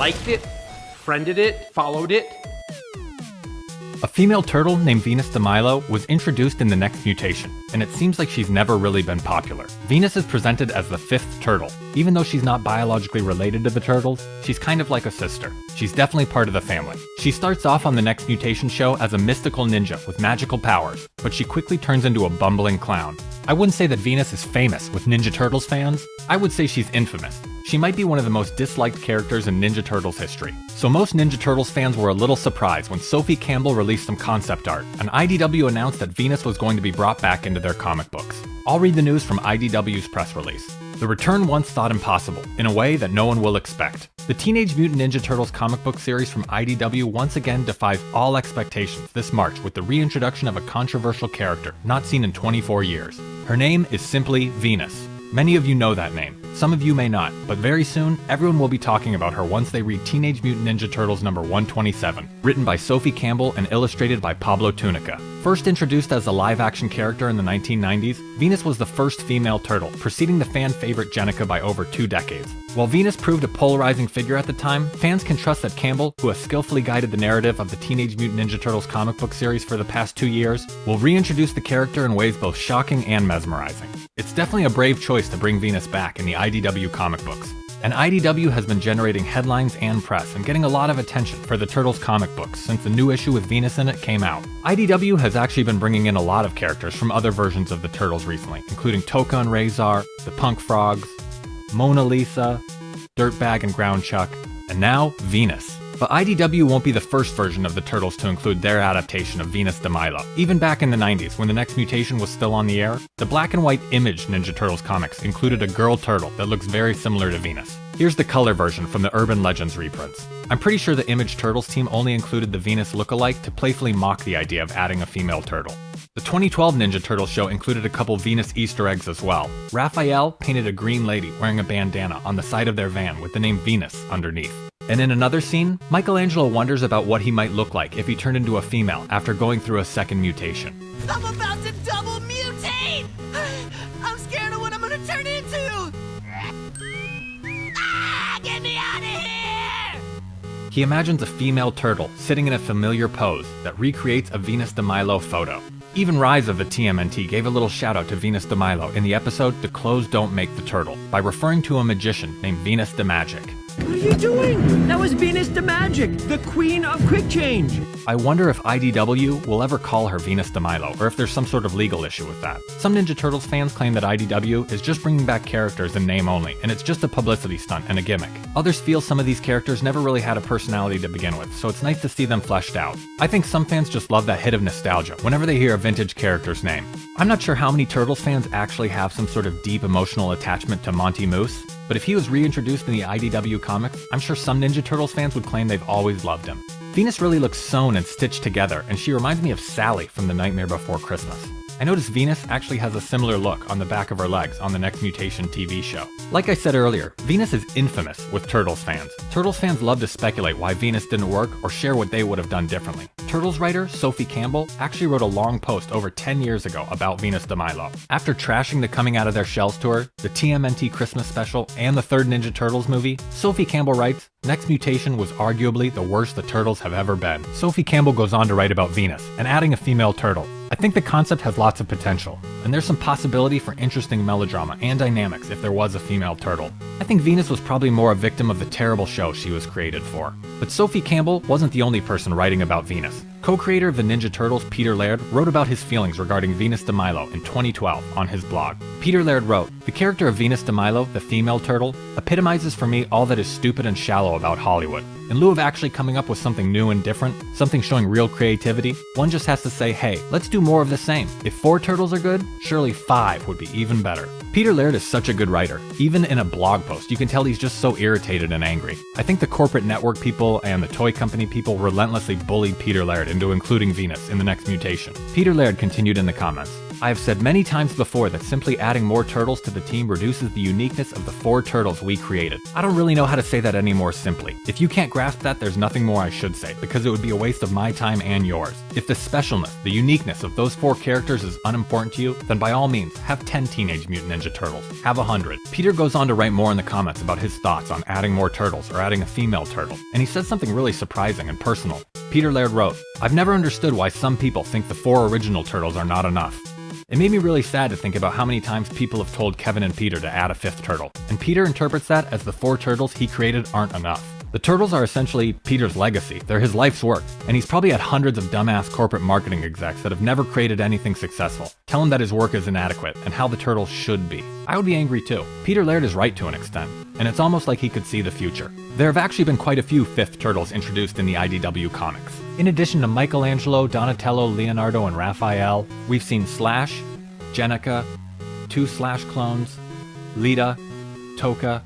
liked it, friended it, followed it. A female turtle named Venus de Milo was introduced in The Next Mutation, and it seems like she's never really been popular. Venus is presented as the fifth turtle. Even though she's not biologically related to the turtles, she's kind of like a sister. She's definitely part of the family. She starts off on The Next Mutation show as a mystical ninja with magical powers, but she quickly turns into a bumbling clown. I wouldn't say that Venus is famous with Ninja Turtles fans, I would say she's infamous. She might be one of the most disliked characters in Ninja Turtles history. So most Ninja Turtles fans were a little surprised when Sophie Campbell released some concept art, and IDW announced that Venus was going to be brought back into their comic books. I'll read the news from IDW's press release. The return once thought impossible, in a way that no one will expect. The Teenage Mutant Ninja Turtles comic book series from IDW once again defies all expectations this March with the reintroduction of a controversial character not seen in 24 years. Her name is simply Venus. Many of you know that name. Some of you may not, but very soon, everyone will be talking about her once they read Teenage Mutant Ninja Turtles number 127, written by Sophie Campbell and illustrated by Pablo Tunica. First introduced as a live-action character in the 1990s, Venus was the first female turtle, preceding the fan favorite Jennica by over 2 decades. While Venus proved a polarizing figure at the time, fans can trust that Campbell, who has skillfully guided the narrative of the Teenage Mutant Ninja Turtles comic book series for the past 2 years, will reintroduce the character in ways both shocking and mesmerizing. It's definitely a brave choice to bring Venus back in the IDW comic books. And IDW has been generating headlines and press and getting a lot of attention for the Turtles comic books since the new issue with Venus in it came out. IDW has actually been bringing in a lot of characters from other versions of the Turtles recently, including Toka and Razor, the Punk Frogs, Mona Lisa, Dirtbag and Ground Chuck, and now Venus. But IDW won't be the first version of the Turtles to include their adaptation of Venus de Milo. Even back in the 90s, when The Next Mutation was still on the air, the black and white Image Ninja Turtles comics included a girl turtle that looks very similar to Venus. Here's the color version from the Urban Legends reprints. I'm pretty sure the Image Turtles team only included the Venus lookalike to playfully mock the idea of adding a female turtle. The 2012 Ninja Turtles show included a couple Venus Easter eggs as well. Raphael painted a green lady wearing a bandana on the side of their van with the name Venus underneath. And in another scene, Michelangelo wonders about what he might look like if he turned into a female after going through a second mutation. I'm about to double mutate! I'm scared of what I'm gonna turn into! Ah! Get me out of here! He imagines a female turtle sitting in a familiar pose that recreates a Venus de Milo photo. Even Rise of the TMNT gave a little shout out to Venus de Milo in the episode The Clothes Don't Make the Turtle by referring to a magician named Venus de Magic. What are you doing? That was Venus de Magic, the queen of quick change. I wonder if IDW will ever call her Venus de Milo, or if there's some sort of legal issue with that. Some Ninja Turtles fans claim that IDW is just bringing back characters in name only, and it's just a publicity stunt and a gimmick. Others feel some of these characters never really had a personality to begin with, so it's nice to see them fleshed out. I think some fans just love that hit of nostalgia whenever they hear a vintage character's name. I'm not sure how many Turtles fans actually have some sort of deep emotional attachment to Monty Moose, but if he was reintroduced in the IDW comics, I'm sure some Ninja Turtles fans would claim they've always loved him. Venus really looks sewn and stitched together, and she reminds me of Sally from The Nightmare Before Christmas. I noticed Venus actually has a similar look on the back of her legs on the Next Mutation TV show. Like I said earlier, Venus is infamous with Turtles fans. Turtles fans love to speculate why Venus didn't work or share what they would have done differently. Turtles writer Sophie Campbell actually wrote a long post over 10 years ago about Venus de Milo. After trashing the Coming Out of Their Shells tour, the TMNT Christmas special, and the third Ninja Turtles movie, Sophie Campbell writes, Next Mutation was arguably the worst the Turtles have ever been. Sophie Campbell goes on to write about Venus and adding a female turtle. I think the concept has lots of potential, and there's some possibility for interesting melodrama and dynamics if there was a female turtle. I think Venus was probably more a victim of the terrible show she was created for. But Sophie Campbell wasn't the only person writing about Venus. Co-creator of the Ninja Turtles, Peter Laird, wrote about his feelings regarding Venus de Milo in 2012 on his blog. Peter Laird wrote, "The character of Venus de Milo, the female turtle, epitomizes for me all that is stupid and shallow about Hollywood. In lieu of actually coming up with something new and different, something showing real creativity, one just has to say, hey, let's do more of the same. If 4 turtles are good, surely 5 would be even better." Peter Laird is such a good writer. Even in a blog post, you can tell he's just so irritated and angry. I think the corporate network people and the toy company people relentlessly bullied Peter Laird into including Venus in the Next Mutation. Peter Laird continued in the comments, I have said many times before that simply adding more turtles to the team reduces the uniqueness of the 4 turtles we created. I don't really know how to say that any more simply. If you can't grasp that, there's nothing more I should say, because it would be a waste of my time and yours. If the specialness, the uniqueness of those 4 characters is unimportant to you, then by all means, have 10 Teenage Mutant Ninja Turtles. Have 100. Peter goes on to write more in the comments about his thoughts on adding more turtles or adding a female turtle, and he said something really surprising and personal. Peter Laird wrote, "I've never understood why some people think the 4 original turtles are not enough. It made me really sad to think about how many times people have told Kevin and Peter to add a 5th turtle, and Peter interprets that as the 4 turtles he created aren't enough. The turtles are essentially Peter's legacy, they're his life's work, and he's probably had hundreds of dumbass corporate marketing execs that have never created anything successful, tell him that his work is inadequate, and how the turtles should be. I would be angry too. Peter Laird is right to an extent, and it's almost like he could see the future. There have actually been quite a few 5th turtles introduced in the IDW comics. In addition to Michelangelo, Donatello, Leonardo, and Raphael, we've seen Slash, Jenica, 2 Slash clones, Lita, Toka,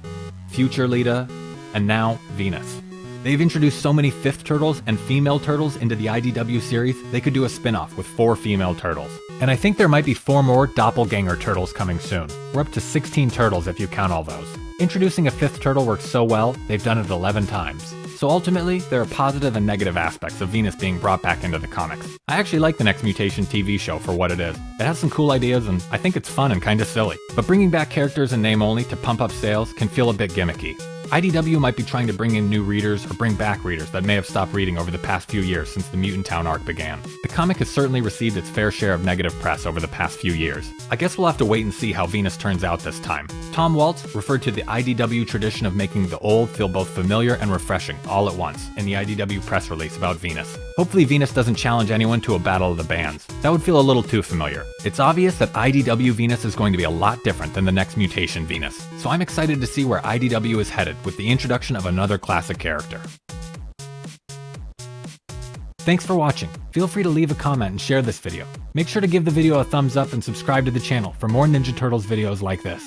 Future Lita, and now Venus. They've introduced so many 5th turtles and female turtles into the IDW series, they could do a spin-off with 4 female turtles. And I think there might be 4 more doppelganger turtles coming soon. We're up to 16 turtles if you count all those. Introducing a 5th turtle works so well, they've done it 11 times. So ultimately, there are positive and negative aspects of Venus being brought back into the comics. I actually like the Next Mutation TV show for what it is. It has some cool ideas and I think it's fun and kinda silly. But bringing back characters in name only to pump up sales can feel a bit gimmicky. IDW might be trying to bring in new readers or bring back readers that may have stopped reading over the past few years since the Mutant Town arc began. The comic has certainly received its fair share of negative press over the past few years. I guess we'll have to wait and see how Venus turns out this time. Tom Waltz referred to the IDW tradition of making the old feel both familiar and refreshing all at once in the IDW press release about Venus. Hopefully Venus doesn't challenge anyone to a battle of the bands. That would feel a little too familiar. It's obvious that IDW Venus is going to be a lot different than the Next Mutation Venus, so I'm excited to see where IDW is headed with the introduction of another classic character. Thanks for watching. Feel free to leave a comment and share this video. Make sure to give the video a thumbs up and subscribe to the channel for more Ninja Turtles videos like this.